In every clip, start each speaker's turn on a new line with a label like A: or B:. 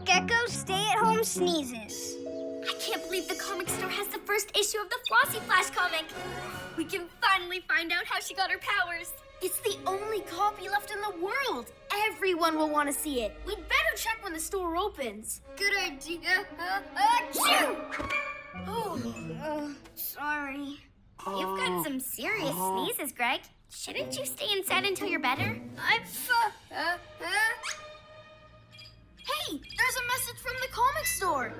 A: Gekko stay-at-home sneezes.
B: I can't believe the comic store has the first issue of the Flossie Flash comic. We can finally find out how she got her powers.
C: It's the only copy left in the world. Everyone will want to see it. We'd better check when the store opens.
B: Good idea.
A: Sorry.
B: You've got some serious sneezes, Greg. Shouldn't you stay inside until you're better?
C: Hey, there's a message from the comic store.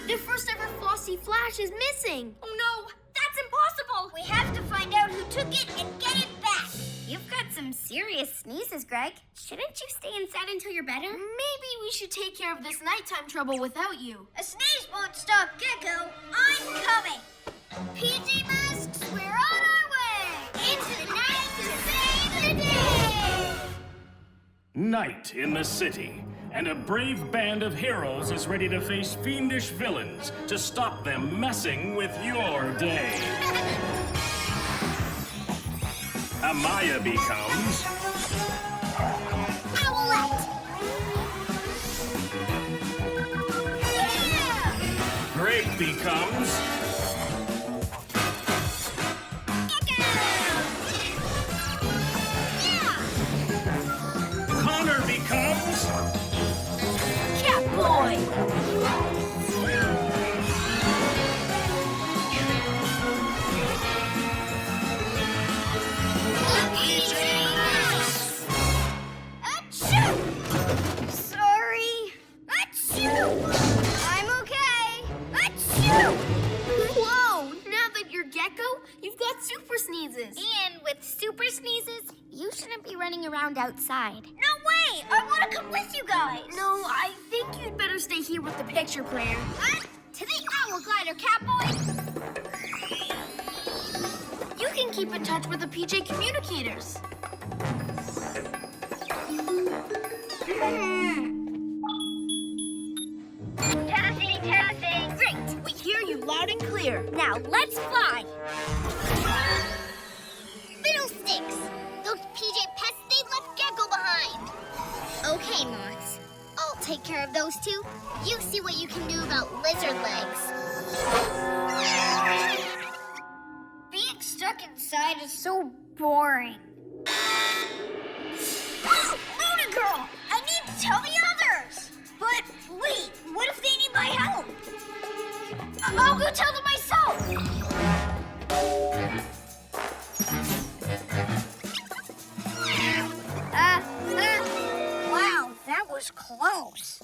C: Their first ever Flossie Flash is missing.
B: Oh no, that's impossible.
A: We have to find out who took it and get it back.
B: You've got some serious sneezes, Greg. Shouldn't you stay inside until you're better?
C: Maybe we should take care of this nighttime trouble without you.
A: A sneeze won't stop Gekko. I'm coming. PJ Masks, we're on our way. Into the night to save the day.
D: Night in the city, and a brave band of heroes is ready to face fiendish villains to stop them messing with your day. Amaya becomes
A: Owlette.
B: Yeah!
D: Greg becomes Connor becomes
C: Catboy.
A: Sorry. Achoo! I'm okay. Achoo!
C: Whoa! Now that you're Gekko, you've got super sneezes.
B: And with super sneezes, you shouldn't be running around outside.
A: No way! I want to come with you guys.
C: No, I think you'd better stay here with the picture player.
A: To the owl glider, Catboy.
C: You can keep in touch with the PJ communicators.
A: Testing.
C: Great! We hear you loud and clear.
B: Now let's fly.
A: Fiddlesticks! Those PJ pests, they left Gekko behind. Okay, Moths. I'll take care of those two. You see what you can do about lizard legs. Being stuck inside is so boring. Luna Girl! I need to tell the others! But wait, what if they need my help? I'll go tell them myself! Wow, that was close.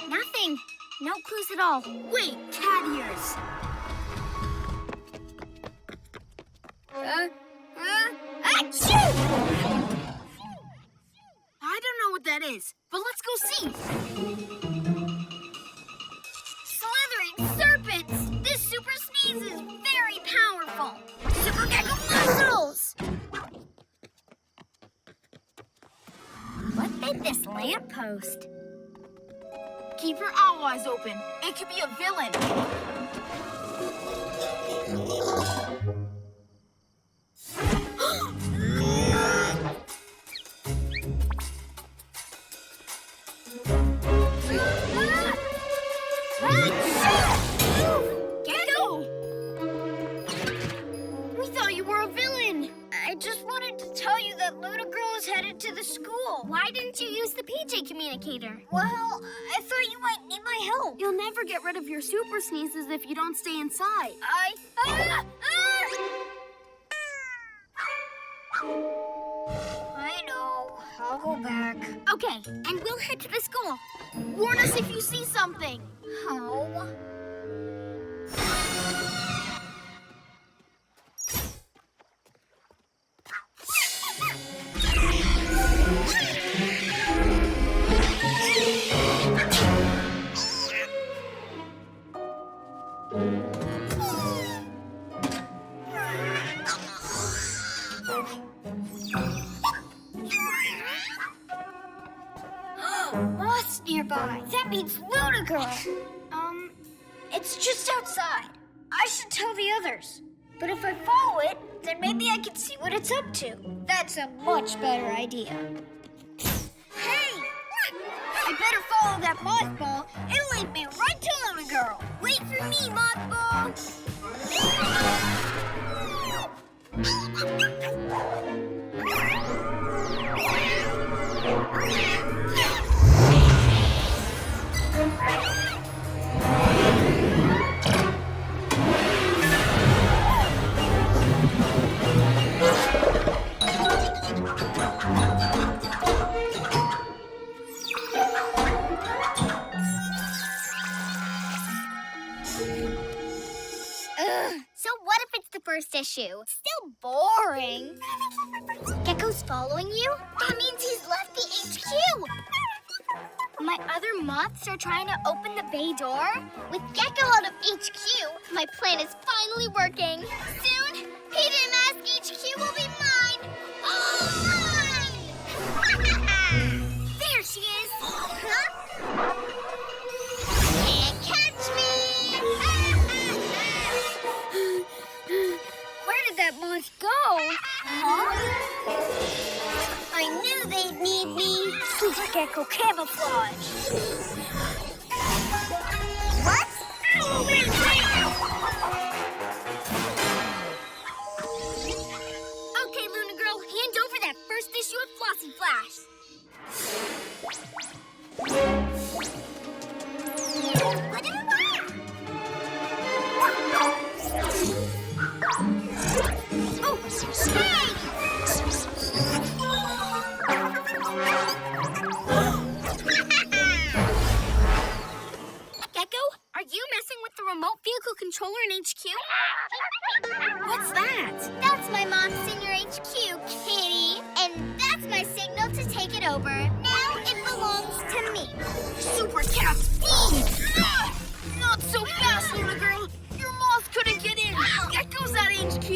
B: Nothing. No clues at all.
C: Wait, cat ears.
A: Achoo!
C: I don't know what that is, but let's go see.
A: Slithering serpents! This super sneeze is very powerful. Super Gekko muscles!
B: What did this lamppost?
C: Keep your owl eyes open. It could be a villain.
A: Gekko!
C: We thought you were a villain.
A: I just wanted to tell you that Luna Girl is headed to the school.
B: Why didn't you use the PJ communicator?
A: Well, I thought you might need my help.
C: You'll never get rid of your super sneezes if you don't stay inside.
A: I know. I'll go back.
B: Okay, and we'll head to the school.
C: Warn us if you see something.
A: Oh.
B: nearby. That means Luna Girl. It's just outside. I should tell the others. But if I follow it, then maybe I can see what it's up to. That's a much better idea. Hey! I better follow that mothball. It'll lead me right to Luna Girl. Wait for me, mothball.
A: So what if it's the first issue? Still boring. Gekko's following you? That means he's left the HQ. My other moths are trying to open the bay door. With Gekko out of HQ, my plan is finally working. Soon, PJ Masks HQ will be mine. All mine!
B: There she is.
A: Huh? Can't catch me!
B: Where did that moth go? Huh? I knew they'd need me. Super Gekko camouflage.
A: What?
B: Oh, wait, wait. Okay, Luna Girl, hand over that first issue of Flossy Flash. Oh, hey! Gekko, are you messing with the remote vehicle controller in HQ? What's that?
A: That's my mom's in your HQ, Kitty. And that's my signal to take it over. Now it belongs to me.
B: Super Cat speed! Not so fast, Luna Girl. Your moth couldn't get in. Gekko's at HQ.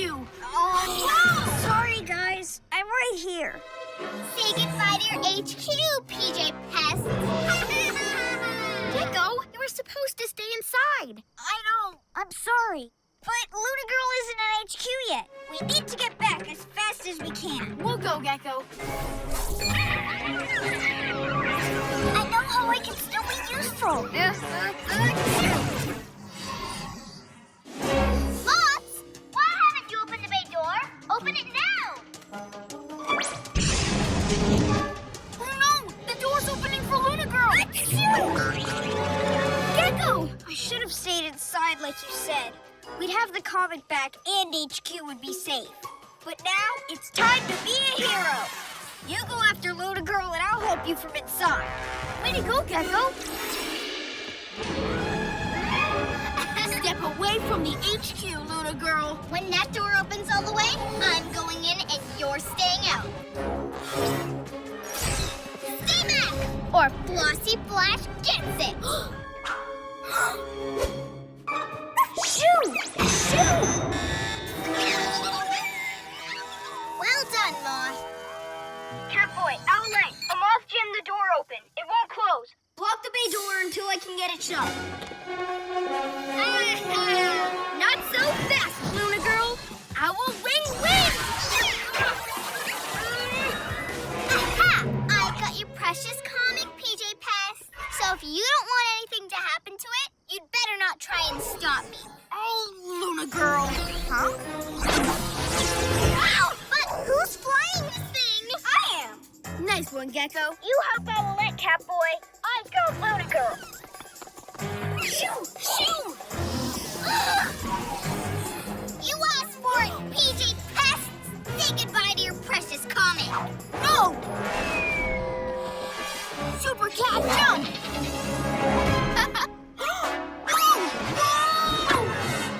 B: Oh, sorry, guys. I'm right here.
A: Say goodbye to your HQ, PJ Pest.
B: Gekko, you were supposed to stay inside. I know. I'm sorry. But Luna Girl isn't at HQ yet. We need to get back as fast as we can. We'll go, Gekko. I know how I can still be useful.
A: Moths, why haven't you opened the bay door? Open it now.
B: Oh no! The door's opening for Luna Girl! Gekko! I should have stayed inside like you said. We'd have the comic back and HQ would be safe. But now, it's time to be a hero! You go after Luna Girl and I'll help you from inside. Way to go, Gekko! Step away from the HQ, Luna Girl.
A: When that door opens all the way, I'm going in and you're staying out. Stay back, or Flossy Flash gets it.
B: Shoo! Shoo!
A: Well done, Moth.
B: Catboy, Owlette, a moth jammed the door open. It won't close. Block the bay door until I can get it shut. Not so fast, Luna Girl. I will win!
A: Aha! I got your precious comic, PJ Pest. So if you don't want anything to happen to it, you'd better not try and stop me.
B: Oh, Luna Girl. Huh?
A: Ow! But who's flying this thing?
B: I am. Nice one, Gekko. You help Owlette, Catboy. I go Luna Girl. Shoo! Shoo!
A: You asked for it, PJ Pest. Say goodbye to your precious comic.
B: No! Super Cat, jump!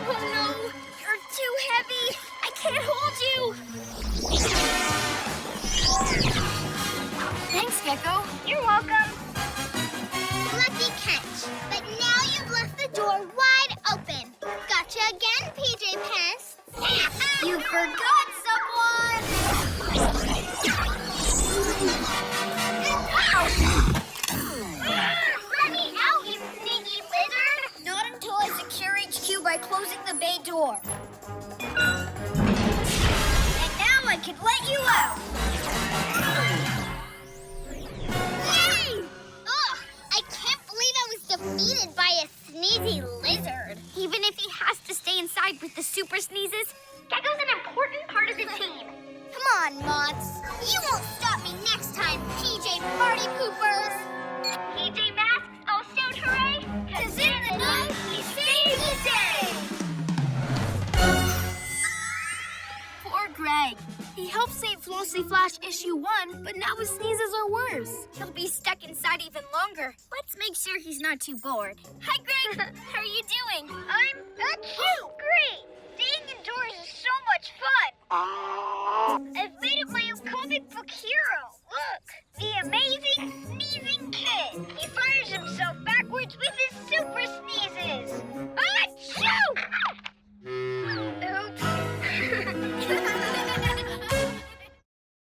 B: Oh no! You're too heavy! I can't hold you! Thanks, Gekko. You're welcome.
A: Lucky catch. But now you've left the door wide open. Gotcha again, PJ Pest.
B: You forgot someone!
A: on, moths. You won't stop me next time, PJ Party Poopers. PJ Masks all shout hooray, 'cause in the night we save the day.
C: Poor Greg. He helped save Flossy Flash issue 1, but now his sneezes are worse.
A: He'll be stuck inside even longer. Let's make sure he's not too bored. Hi, Greg. How are you doing? I'm great. Staying indoors is so much fun. I've made up my own comic book hero